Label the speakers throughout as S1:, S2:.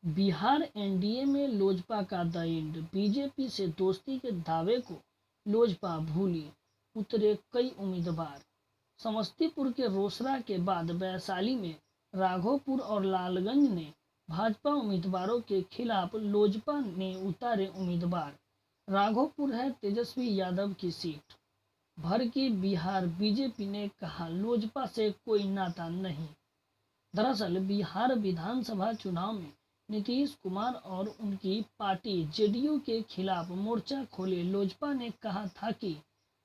S1: Bihar NDA में लोजपा का the end. BJP से दोस्ती के दावे को लोजपा भूली, उतरे कई उम्मीदवार। समस्तीपुर के रोसड़ा के बाद वैशाली में राघोपुर और लालगंज ने भाजपा उम्मीदवारों के खिलाफ लोजपा ने उतारे उम्मीदवार। राघोपुर है तेजस्वी यादव की सीट। भर की बिहार बीजेपी ने कहा लोजपा से कोई नाता नहीं। दरअसल बिहार विधानसभा चुनाव में नीतीश कुमार और उनकी पार्टी जेडीयू के खिलाफ मोर्चा खोले लोजपा ने कहा था कि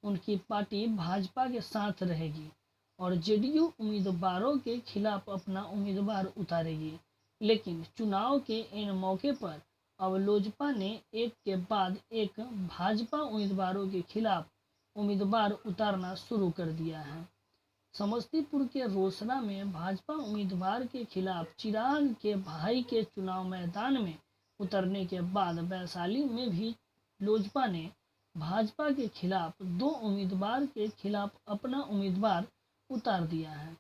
S1: उनकी पार्टी भाजपा के साथ रहेगी और जेडीयू उम्मीदवारों के खिलाफ अपना उम्मीदवार उतारेगी। लेकिन चुनाव के इन मौके पर अब लोजपा ने एक के बाद एक भाजपा उम्मीदवारों के खिलाफ उम्मीदवार उतारना शुरू कर दिया है। समस्तीपुर के रोसड़ा में भाजपा उम्मीदवार के खिलाफ चिराग के भाई के चुनाव मैदान में उतरने के बाद वैशाली में भी लोजपा ने भाजपा के खिलाफ दो उम्मीदवार के खिलाफ अपना उम्मीदवार उतार दिया है।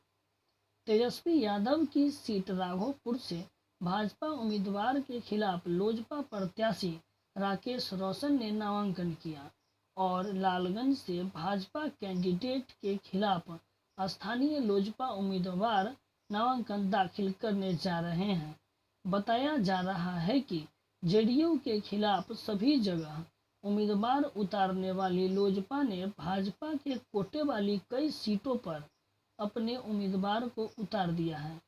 S1: तेजस्वी यादव की सीट राघोपुर से भाजपा उम्मीदवार के खिलाफ लोजपा प्रत्याशी राकेश रोशन ने नामांकन किया और लालगंज से भाजपा कैंडिडेट के खिलाफ स्थानीय लोजपा उम्मीदवार नामांकन दाखिल करने जा रहे हैं। बताया जा रहा है कि जेडीयू के खिलाफ सभी जगह उम्मीदवार उतारने वाली लोजपा ने भाजपा के कोटे वाली कई सीटों पर अपने उम्मीदवार को उतार दिया है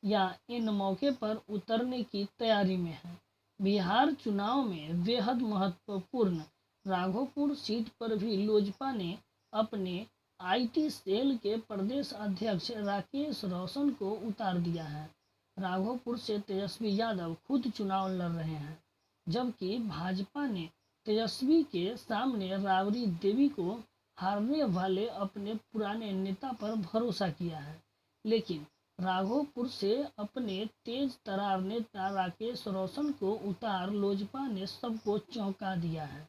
S1: या इन मौके पर उतरने की तैयारी में है। बिहार चुनाव में बेहद महत्वपूर्ण राघोपुर सीट पर भी लोजपा ने अपने आईटी सेल के प्रदेश अध्यक्ष राकेश रोशन को उतार दिया है। राघोपुर से तेजस्वी यादव खुद चुनाव लड़ रहे हैं, जबकि भाजपा ने तेजस्वी के सामने राबड़ी देवी को हारने वाले अपने पुराने नेता पर भरोसा किया है। लेकिन राघोपुर से अपने तेज तरार नेता राकेश रोशन को उतार लोजपा ने सबको चौंका दिया है।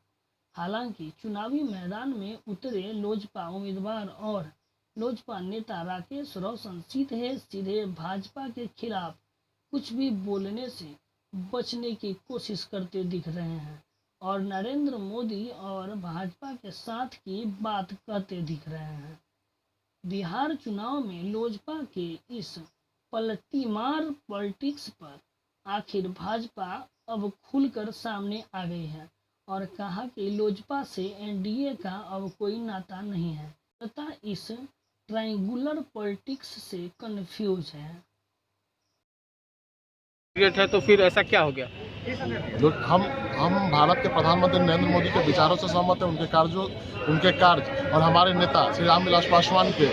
S1: हालांकि चुनावी मैदान में उतरे लोजपा उम्मीदवार और लोजपा नेता राकेश रोशन सीधे भाजपा के खिलाफ कुछ भी बोलने से बचने की कोशिश करते दिख रहे हैं और नरेंद्र मोदी और भाजपा के साथ की बात कहते दिख रहे हैं। बिहार चुनाव में लोजपा के इस पलटीमार पॉलिटिक्स पर आखिर भाजपा अब खुलकर सामने आ गई है और कहा कि लोजपा से एनडीए का अब कोई नाता नहीं है तथा इस ट्रायंगुलर पॉलिटिक्स से कंफ्यूज है।
S2: तो फिर ऐसा क्या हो गया?
S3: जो हम भारत के प्रधानमंत्री नरेंद्र मोदी के विचारों से सहमत हैं, उनके कार्य और हमारे नेता श्री रामविलास पासवान के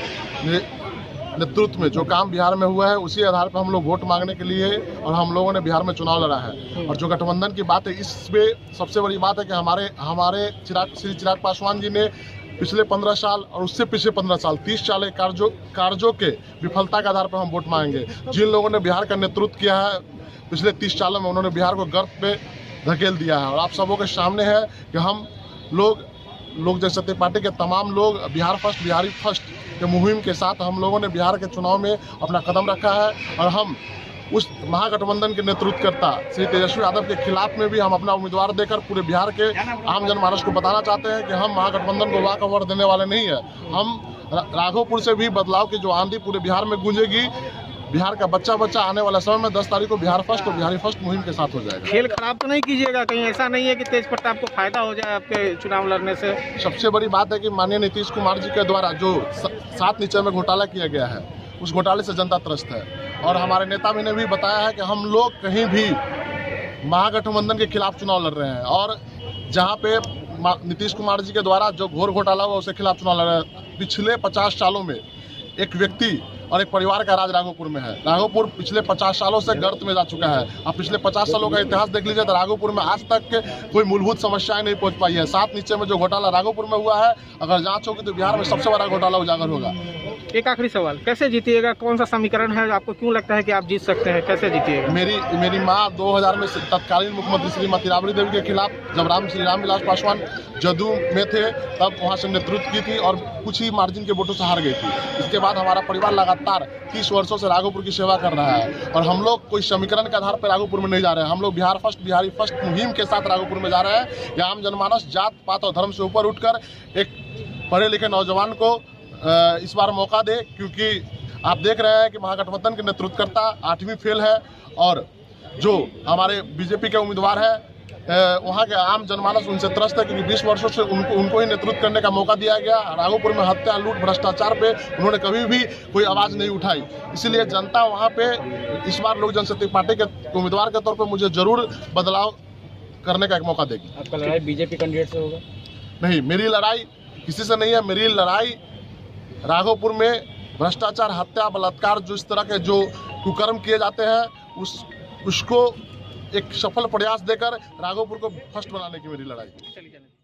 S3: नेतृत्व में जो काम बिहार में हुआ है उसी आधार पर हम लोग वोट मांगने के लिए और हम लोगों ने बिहार में चुनाव लड़ा है। और जो गठबंधन की बात है, इसमें सबसे बड़ी बात है कि हमारे श्री चिराग पासवान जी ने पिछले 15 साल और उससे पिछले 15 साल 30 साल कार्यों के विफलता के आधार पर हम वोट मांगेंगे। जिन लोगों ने बिहार का नेतृत्व किया है पिछले 30 सालों में, उन्होंने बिहार को गर्त पे धकेल दिया है। और आप सबों के सामने है कि हम लोक जनशक्ति पार्टी के तमाम लोग बिहार फर्स्ट बिहारी फर्स्ट के मुहिम के साथ हम लोगों ने बिहार के चुनाव में अपना कदम रखा है और हम उस महागठबंधन के नेतृत्वकर्ता श्री तेजस्वी यादव के खिलाफ में भी हम अपना उम्मीदवार देकर पूरे बिहार के आम जनमानस को बताना चाहते हैं कि हम महागठबंधन को वाक ओवर देने वाले नहीं है। हम राघोपुर से भी बदलाव की जो आंधी पूरे बिहार में गूंजेगी। बिहार का बच्चा आने वाला समय में 10 तारीख को बिहार फर्स्ट और बिहारी फर्स्ट मुहिम के साथ हो जाएगा।
S2: खेल खराब तो नहीं कीजिएगा, कहीं ऐसा नहीं है कि तेज प्रताप को फायदा हो जाए आपके चुनाव लड़ने से?
S3: सबसे बड़ी बात है कि माननीय नीतीश कुमार जी के द्वारा जो 7 निश्चय में घोटाला किया गया है, उस घोटाले से जनता त्रस्त है। और हमारे नेता भी ने भी बताया है कि हम लोग कहीं भी महागठबंधन के खिलाफ चुनाव लड़ रहे हैं और जहाँ पे नीतीश कुमार जी के द्वारा जो घोर घोटाला हुआ उसके खिलाफ चुनाव लड़ रहे हैं। पिछले 50 सालों में एक व्यक्ति और एक परिवार का राज राघोपुर में है। राघोपुर पिछले 50 सालों से गर्त में जा चुका है। अब पिछले 50 सालों का इतिहास देख लीजिए तो राघोपुर में आज तक कोई मूलभूत समस्याएं नहीं पहुंच पाई है। 7 निश्चय में जो घोटाला राघोपुर में हुआ है, अगर जांच होगी तो बिहार में सबसे बड़ा घोटाला उजागर होगा।
S2: एक आखिरी सवाल, कैसे जीतिएगा? कौन सा समीकरण है आपको क्यों लगता है कि आप जीत सकते हैं? कैसे जीतिएगा?
S3: मेरी माँ 2000 में तत्कालीन मुख्यमंत्री श्रीमती राबड़ी देवी के खिलाफ, जब रामविलास पासवान जदयू में थे, तब वहाँ से नेतृत्व की थी और कुछ ही मार्जिन के वोटों से हार गई थी। इसके बाद हमारा परिवार लगातार 30 वर्षों से राघोपुर की सेवा कर रहा है और हम लोग कोई समीकरण के आधार पर राघोपुर में नहीं जा रहे हैं। हम लोग बिहारी फर्स्ट मुहिम के साथ राघोपुर में जा रहे हैं। यहाँ आम जनमानस जात पात और धर्म से ऊपर उठकर एक पढ़े लिखे नौजवान को इस बार मौका दे, क्योंकि आप देख रहे हैं कि महागठबंधन के नेतृत्वकर्ता 8वीं फेल है और जो हमारे बीजेपी के उम्मीदवार हैं वहाँ के आम जनमानस उनसे त्रस्त है, क्योंकि 20 वर्षों से उनको ही नेतृत्व करने का मौका दिया गया। राघोपुर में हत्या, लूट, भ्रष्टाचार पे उन्होंने कभी भी कोई आवाज़ नहीं उठाई। इसलिए जनता वहाँ पे इस बार लोक जनशक्ति पार्टी के उम्मीदवार के तौर पर मुझे जरूर बदलाव करने का एक मौका देगी।
S2: आपका लड़ाई बीजेपी कैंडिडेट से होगा?
S3: नहीं, मेरी लड़ाई किसी से नहीं है। मेरी लड़ाई राघोपुर में भ्रष्टाचार, हत्या, बलात्कार, जो इस तरह के जो कुकर्म किए जाते हैं उसको एक सफल प्रयास देकर राघोपुर को फर्स्ट बनाने की मेरी लड़ाई।